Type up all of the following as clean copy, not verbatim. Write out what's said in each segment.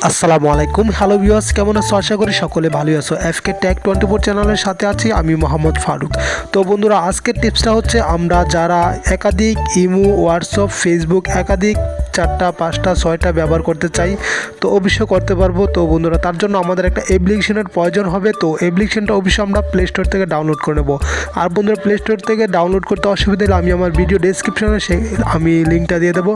আসসালামু আলাইকুম। Hello viewers, কেমন আছো? আশা করি সকলে ভালোই আছো। FkTag 24 চ্যানেলের সাথে আছি আমি মোহাম্মদ ফারুক। তো বন্ধুরা, আজকের টিপসটা হচ্ছে আমরা যারা একাধিক ইমো, হোয়াটসঅ্যাপ, ফেসবুক একাধিক 4টা 5টা 6টা ব্যবহার করতে চাই তো অবশ্যই করতে পারবো। তো বন্ধুরা, তার জন্য আমাদের একটা অ্যাপ্লিকেশনের প্রয়োজন হবে। তো অ্যাপ্লিকেশনটা অবশ্যই আমরা প্লে স্টোর থেকে ডাউনলোড করে নেব। আর বন্ধুরা, প্লে স্টোর থেকে ডাউনলোড করতে অসুবিধা হলে আমি আমার ভিডিও ডেসক্রিপশনে আমি লিঙ্কটা দিয়ে দেবো,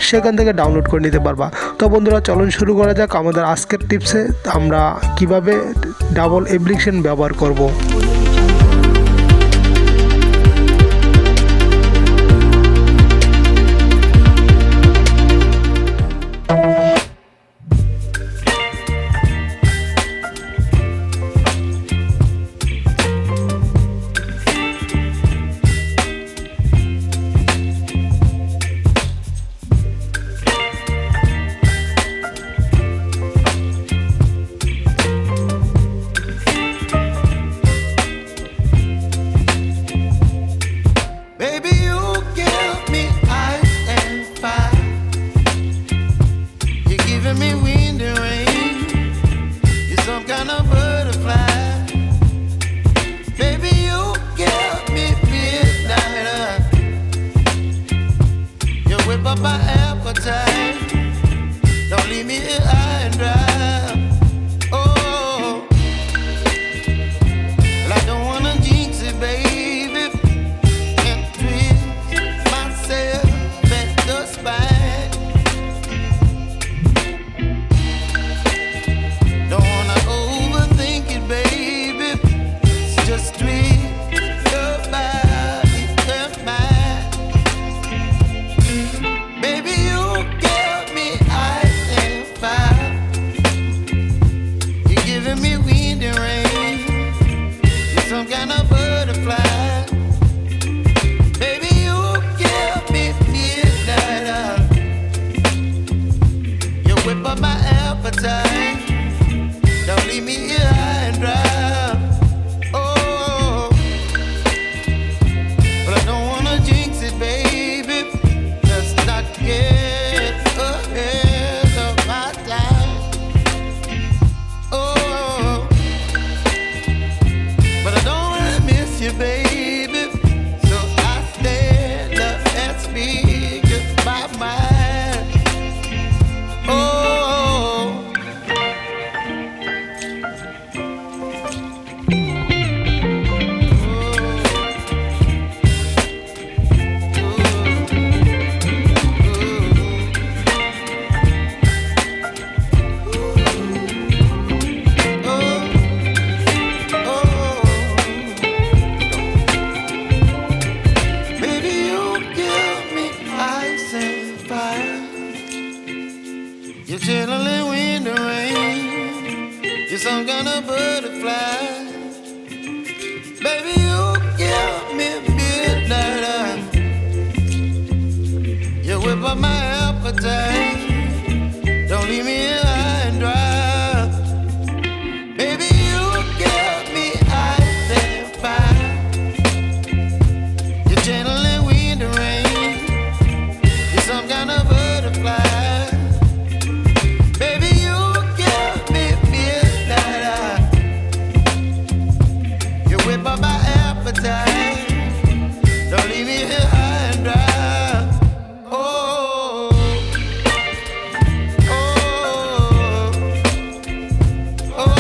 সেখান থেকে ডাউনলোড করে নিতে পারবা। তো বন্ধুরা, চলুন শুরু করা যাক আমাদের আজকের টিপসে আমরা কিভাবে ডাবল অ্যাপ্লিকেশন ব্যবহার করব। Up my appetite, don't leave me here high and dry. Oh, well, I don't wanna jinx it, baby, and twist myself at the spine. Don't wanna overthink it, baby, it's just twist your body and mine. Baby, you give me ice and fire. You're giving me wind and rain. You're some kind of butterfly. Baby, you give me midnight. You whip up my appetite. Don't leave me here high and dry. Oh, but I don't wanna jinx it, baby. Not get ahead of my time. Oh, but I don't wanna miss you, baby. So I stand up and speak just my mind. Oh. You're chilling wind and rain. You're some kind of butterfly. Baby, you give me midnight. You whip up my appetite. Don't leave me here high and dry. Baby, you give me ice and fire. You're channeling wind and rain. You're some kind of butterfly. My appetite, don't leave me here high and dry. Oh, oh, oh,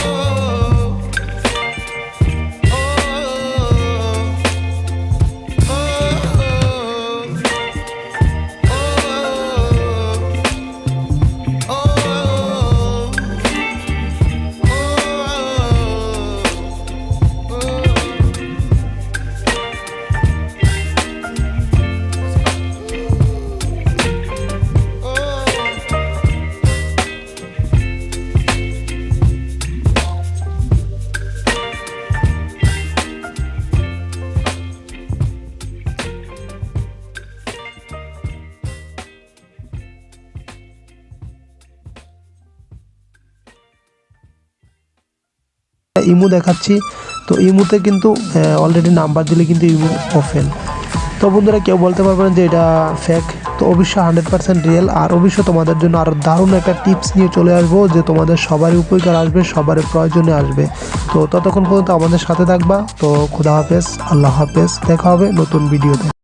oh, imo দেখাচ্ছি। তো ইমোতে কিন্তু already number দিলে কিন্তু imo open. তো বন্ধুরা, কেউ বলতে পারবেন যে এটা ফেক, তো অবশ্যই 100% রিয়েল। আর অবশ্যই তোমাদের জন্য আরও দারুণ একটা টিপস নিয়ে চলে আসবো যে তোমাদের সবারই উপকার আসবে, সবারই প্রয়োজনে আসবে। তো ততক্ষণ পর্যন্ত আমাদের সাথে থাকবা। তো খুদা হাফেজ, আল্লাহ হাফেজ, দেখা হবে নতুন ভিডিওতে।